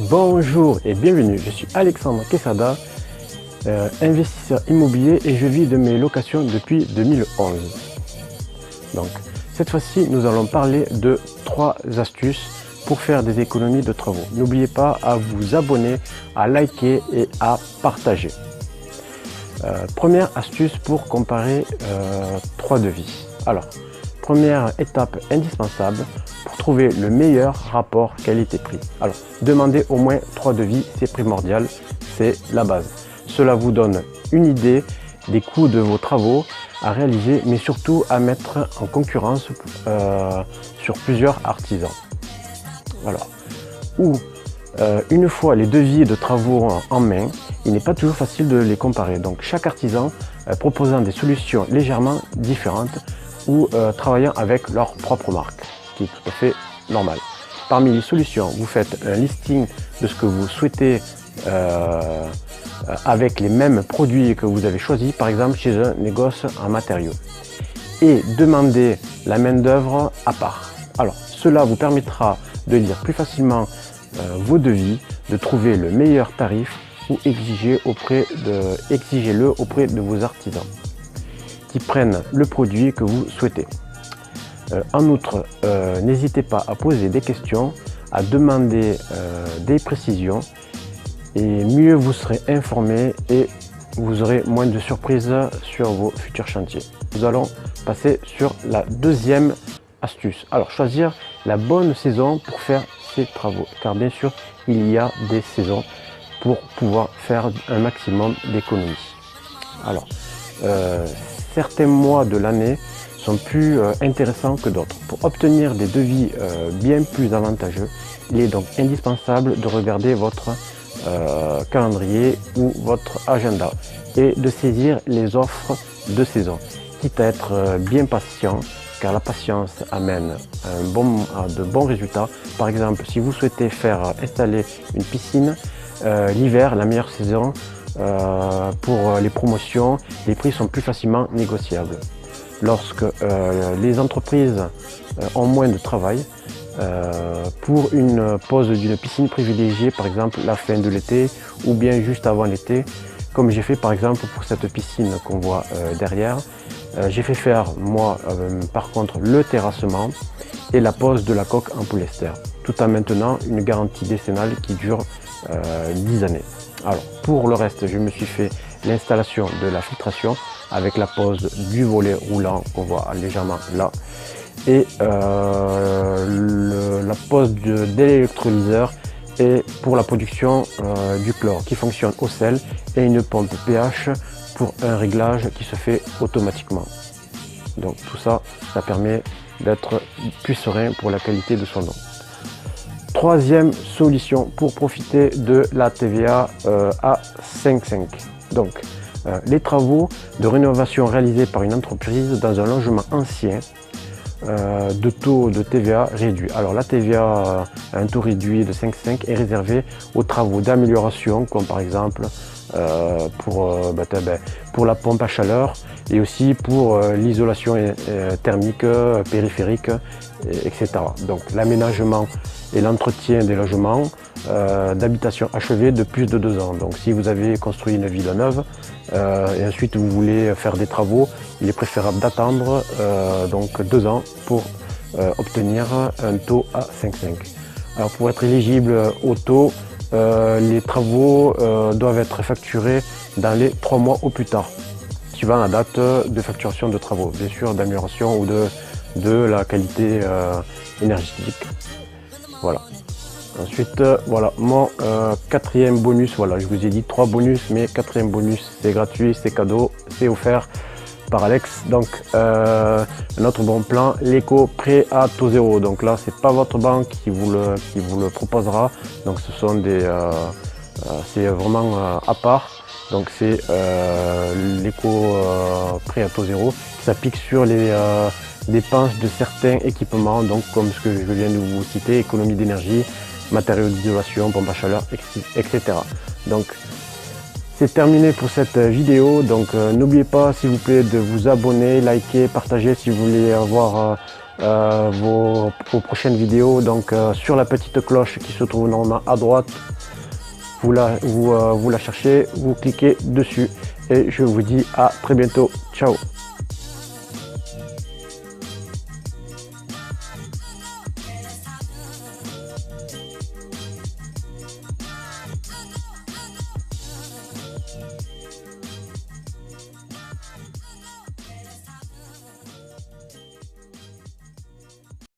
Bonjour et bienvenue, je suis Alexandre Quesada, investisseur immobilier et je vis de mes locations depuis 2011. Donc, cette fois-ci, nous allons parler de 3 astuces pour faire des économies de travaux. N'oubliez pas à vous abonner, à liker et à partager. Première astuce pour comparer 3 devis. Alors, première étape indispensable pour trouver le meilleur rapport qualité-prix. Alors, demandez au moins 3 devis, c'est primordial, c'est la base. Cela vous donne une idée des coûts de vos travaux à réaliser, mais surtout à mettre en concurrence sur plusieurs artisans. Alors, une fois les devis de travaux en main, il n'est pas toujours facile de les comparer. Donc, chaque artisan proposant des solutions légèrement différentes ou travaillant avec leur propre marque, qui est tout à fait normal. Parmi les solutions, vous faites un listing de ce que vous souhaitez avec les mêmes produits que vous avez choisis, par exemple chez un négoce en matériaux, et demandez la main d'œuvre à part. Alors, cela vous permettra de lire plus facilement vos devis, de trouver le meilleur tarif ou exigez-le auprès de vos artisans qui prennent le produit que vous souhaitez. En outre, n'hésitez pas à poser des questions, à demander des précisions et mieux vous serez informé et vous aurez moins de surprises sur vos futurs chantiers. Nous allons passer sur la deuxième astuce. Alors, choisir la bonne saison pour faire ces travaux, car bien sûr, il y a des saisons pour pouvoir faire un maximum d'économies. Alors, certains mois de l'année sont plus intéressants que d'autres. Pour obtenir des devis bien plus avantageux, il est donc indispensable de regarder votre calendrier ou votre agenda et de saisir les offres de saison, quitte à être bien patient, car la patience amène à de bons résultats. Par exemple, si vous souhaitez faire installer une piscine, l'hiver, la meilleure saison, pour les promotions, les prix sont plus facilement négociables. Lorsque les entreprises ont moins de travail, pour une pose d'une piscine privilégiée, par exemple la fin de l'été ou bien juste avant l'été, comme j'ai fait par exemple pour cette piscine qu'on voit derrière, j'ai fait faire moi par contre le terrassement et la pose de la coque en polyester, tout en maintenant une garantie décennale qui dure 10 années. Alors, pour le reste, je me suis fait l'installation de la filtration avec la pose du volet roulant qu'on voit légèrement là et la pose de l'électrolyseur et pour la production du chlore qui fonctionne au sel et une pompe pH pour un réglage qui se fait automatiquement. Donc tout ça, ça permet d'être plus serein pour la qualité de son eau. Troisième solution pour profiter de la TVA à 5,5. Donc, les travaux de rénovation réalisés par une entreprise dans un logement ancien de taux de TVA réduit. Alors, la TVA à un taux réduit de 5,5 est réservée aux travaux d'amélioration, comme par exemple pour la pompe à chaleur et aussi pour l'isolation thermique, périphérique, etc. Donc, l'aménagement et l'entretien des logements d'habitation achevés de plus de 2 ans. Donc si vous avez construit une ville neuve et ensuite vous voulez faire des travaux, il est préférable d'attendre donc 2 ans pour obtenir un taux à 5,5. Alors pour être éligible au taux, les travaux doivent être facturés dans les 3 mois au plus tard, suivant la date de facturation de travaux, bien sûr d'amélioration ou de la qualité énergétique. Voilà. Ensuite, voilà mon quatrième bonus. Voilà, je vous ai dit 3 bonus, mais quatrième bonus, c'est gratuit, c'est cadeau, c'est offert par Alex. Donc, un autre bon plan, l'éco prêt à taux zéro. Donc là, c'est pas votre banque qui vous le proposera. Donc, ce sont c'est vraiment à part. Donc, c'est l'éco prêt à taux zéro qui s'applique sur les dépenses de certains équipements, donc comme ce que je viens de vous citer, économie d'énergie, matériaux d'isolation, pompe à chaleur, etc. Donc c'est terminé pour cette vidéo. Donc n'oubliez pas s'il vous plaît de vous abonner, liker, partager si vous voulez avoir vos prochaines vidéos. Donc sur la petite cloche qui se trouve normalement à droite, vous la cherchez, vous cliquez dessus et je vous dis à très bientôt. Ciao.